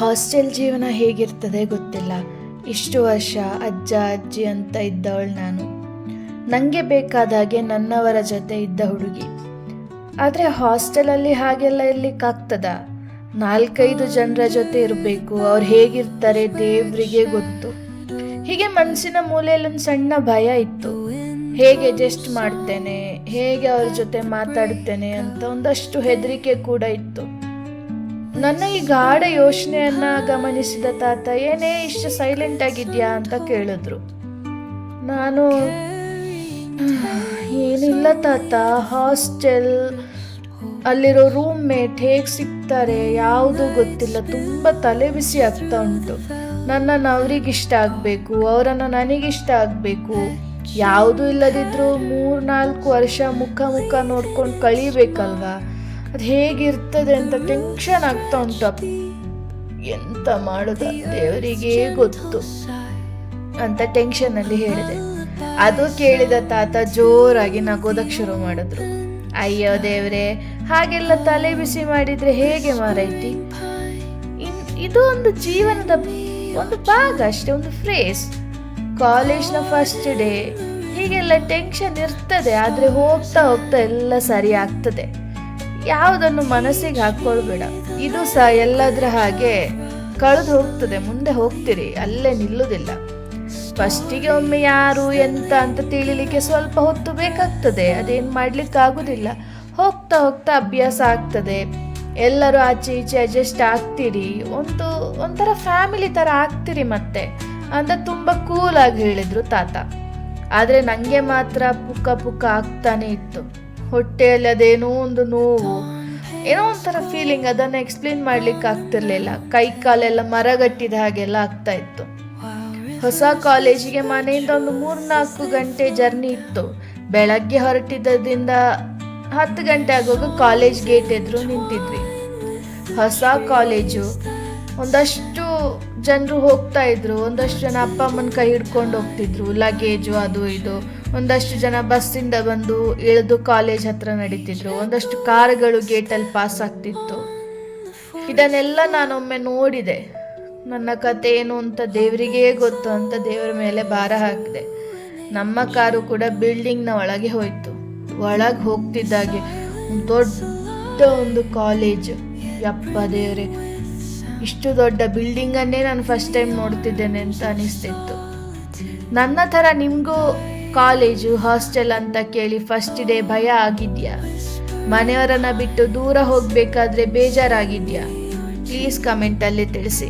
Hostel ಜೀವನ ಹೇಗಿರ್ತದೆ ಗೊತ್ತಿಲ್ಲ. ಇಷ್ಟು ವರ್ಷ ಅಜ್ಜ ಅಜ್ಜಿ ಅಂತ ಇದ್ದವಳು ನಾನು. ನನಗೆ ಬೇಕಾದಾಗೆ ನನ್ನವರ ಜೊತೆ ಇದ್ದ ಹುಡುಗಿ. ಆದರೆ ಹಾಸ್ಟೆಲಲ್ಲಿ ಹಾಗೆಲ್ಲ ಇರ್ಲಿಕ್ಕಾಗ್ತದ? 4-5 ಜನರ ಜೊತೆ ಇರಬೇಕು. ಅವ್ರು ಹೇಗಿರ್ತಾರೆ ದೇವರಿಗೆ ಗೊತ್ತು. ಹೀಗೆ ಮನಸ್ಸಿನ ಮೂಲೆಯಲ್ಲಿ ಒಂದು ಸಣ್ಣ ಭಯ ಇತ್ತು. ಹೇಗೆ ಅಡ್ಜಸ್ಟ್ ಮಾಡ್ತೇನೆ, ಹೇಗೆ ಅವ್ರ ಜೊತೆ ಮಾತಾಡ್ತೇನೆ ಅಂತ ಒಂದಷ್ಟು ಹೆದರಿಕೆ ಕೂಡ ಇತ್ತು. ನನ್ನ ಈ ಗಾಢ ಯೋಚನೆಯನ್ನ ಗಮನಿಸಿದ ತಾತ, ಏನೇ ಇಷ್ಟು ಸೈಲೆಂಟ್ ಆಗಿದ್ಯಾ ಅಂತ ಕೇಳಿದ್ರು. ನಾನು ಏನಿಲ್ಲ ತಾತ, ಹಾಸ್ಟೆಲ್ ಅಲ್ಲಿರೋ ರೂಮ್ ಮೇಟ್ ಹೇಗೆ ಸಿಗ್ತಾರೆ ಯಾವುದು ಗೊತ್ತಿಲ್ಲ, ತುಂಬ ತಲೆ ಬಿಸಿ ಆಗ್ತಾ ಉಂಟು. ನನ್ನನ್ನು ಅವರಿಗಿಷ್ಟ ಆಗಬೇಕು, ಅವರನ್ನು ನನಗಿಷ್ಟ ಆಗಬೇಕು. ಯಾವುದೂ ಇಲ್ಲದಿದ್ರೂ 3-4 ವರ್ಷ ಮುಖ ನೋಡ್ಕೊಂಡು ಕಳೀಬೇಕಲ್ವಾ? ಅದು ಹೇಗಿರ್ತದೆ ಅಂತ ಟೆನ್ಷನ್ ಆಗ್ತಾ ಉಂಟು. ಎಂತ ಮಾಡೋದು ದೇವರಿಗೇ ಗೊತ್ತು ಅಂತ ಟೆನ್ಷನಲ್ಲಿ ಹೇಳಿದೆ. ಅದು ಕೇಳಿದ ತಾತ ಜೋರಾಗಿ ನಗೋದಕ್ಕೆ ಶುರು ಮಾಡಿದ್ರು. ಅಯ್ಯೋ ದೇವ್ರೆ, ಹಾಗೆಲ್ಲ ತಲೆ ಬಿಸಿ ಮಾಡಿದ್ರೆ ಹೇಗೆ ಮಾರೈತಿ? ಇದು ಒಂದು ಜೀವನದ ಒಂದು ಭಾಗ ಅಷ್ಟೇ, ಒಂದು ಫ್ರೇಸ್. ಕಾಲೇಜ್ನ ಫಸ್ಟ್ ಡೇ ಹೀಗೆಲ್ಲ ಟೆನ್ಷನ್ ಇರ್ತದೆ, ಆದರೆ ಹೋಗ್ತಾ ಎಲ್ಲ ಸರಿ ಆಗ್ತದೆ. ಯಾವುದನ್ನು ಮನಸ್ಸಿಗೆ ಹಾಕ್ಕೊಳ್ಬೇಡ. ಇದು ಸಹ ಎಲ್ಲದರ ಹಾಗೆ ಕಳೆದು ಹೋಗ್ತದೆ, ಮುಂದೆ ಹೋಗ್ತೀರಿ, ಅಲ್ಲೇ ನಿಲ್ಲುವುದಿಲ್ಲ. ಫಸ್ಟಿಗೆ ಒಮ್ಮೆ ಯಾರು ಎಂತ ಅಂತ ತಿಳಿಲಿಕ್ಕೆ ಸ್ವಲ್ಪ ಹೊತ್ತು ಬೇಕಾಗ್ತದೆ, ಅದೇನು ಮಾಡ್ಲಿಕ್ಕೆ ಆಗುದಿಲ್ಲ. ಹೋಗ್ತಾ ಅಭ್ಯಾಸ ಆಗ್ತದೆ. ಎಲ್ಲರೂ ಆಚೆ ಈಚೆ ಅಡ್ಜಸ್ಟ್ ಆಗ್ತೀರಿ, ಒಂಥರ ಫ್ಯಾಮಿಲಿ ಥರ ಆಗ್ತೀರಿ ಮತ್ತೆ ಅಂತ ತುಂಬ ಕೂಲಾಗಿ ಹೇಳಿದ್ರು ತಾತ. ಆದರೆ ನನಗೆ ಮಾತ್ರ ಪುಕ್ಕ ಆಗ್ತಾನೆ ಇತ್ತು. ಹೊಟ್ಟೆಯಲ್ಲಿ ಅದೇನೋ ಒಂದು ನೋವು, ಏನೋ ಒಂಥರ ಫೀಲಿಂಗ್, ಅದನ್ನು ಎಕ್ಸ್ಪ್ಲೇನ್ ಮಾಡ್ಲಿಕ್ಕೆ ಆಗ್ತಿರ್ಲಿಲ್ಲ. ಕೈ ಕಾಲೆಲ್ಲ ಮರಗಟ್ಟಿದ ಹಾಗೆಲ್ಲ ಆಗ್ತಾ ಇತ್ತು. ಹೊಸ ಕಾಲೇಜಿಗೆ ಮನೆಯಿಂದ ಒಂದು 3-4 ಗಂಟೆ ಜರ್ನಿ ಇತ್ತು. ಬೆಳಗ್ಗೆ ಹೊರಟಿದ್ದರಿಂದ 10 ಗಂಟೆ ಆಗುವಾಗ ಕಾಲೇಜ್ ಗೇಟ್ ಎದುರು ನಿಂತಿದ್ವಿ. ಹೊಸ ಕಾಲೇಜು, ಒಂದಷ್ಟು ಜನರು ಹೋಗ್ತಾ ಇದ್ರು, ಒಂದಷ್ಟು ಜನ ಅಪ್ಪ ಅಮ್ಮನ ಕೈ ಹಿಡ್ಕೊಂಡು ಹೋಗ್ತಿದ್ರು, ಲಗೇಜು ಅದು ಇದು. ಒಂದಷ್ಟು ಜನ ಬಸ್ಸಿಂದ ಬಂದು ಇಳಿದು ಕಾಲೇಜ್ ಹತ್ರ ನಡೀತಿದ್ರು. ಒಂದಷ್ಟು ಕಾರುಗಳು ಗೇಟಲ್ಲಿ ಪಾಸ್ ಆಗ್ತಿತ್ತು. ಇದನ್ನೆಲ್ಲ ನಾನೊಮ್ಮೆ ನೋಡಿದೆ. ನನ್ನ ಕತೆ ಏನು ಅಂತ ದೇವರಿಗೇ ಗೊತ್ತು ಅಂತ ದೇವರ ಮೇಲೆ ಭಾರ ಹಾಕಿದೆ. ನಮ್ಮ ಕಾರು ಕೂಡ ಬಿಲ್ಡಿಂಗ್ನ ಒಳಗೆ ಹೋಯಿತು. ಒಳಗೆ ಹೋಗ್ತಿದ್ದಾಗೆ ದೊಡ್ಡ ಒಂದು ಕಾಲೇಜ್. ಯಪ್ಪ ದೇವರೇ, ಇಷ್ಟು ದೊಡ್ಡ ಬಿಲ್ಡಿಂಗನ್ನೇ ನಾನು ಫಸ್ಟ್ ಟೈಮ್ ನೋಡ್ತಿದ್ದೇನೆ ಅಂತ ಅನಿಸ್ತಿತ್ತು. ನನ್ನ ಥರ ನಿಮಗೂ ಕಾಲೇಜು ಹಾಸ್ಟೆಲ್ ಅಂತ ಕೇಳಿ ಫಸ್ಟ್ ಡೇ ಭಯ ಆಗಿದೆಯಾ? ಮನೆಯವರನ್ನ ಬಿಟ್ಟು ದೂರ ಹೋಗಬೇಕಾದ್ರೆ ಬೇಜಾರಾಗಿದೆಯಾ? ಪ್ಲೀಸ್ ಕಮೆಂಟಲ್ಲಿ ತಿಳಿಸಿ.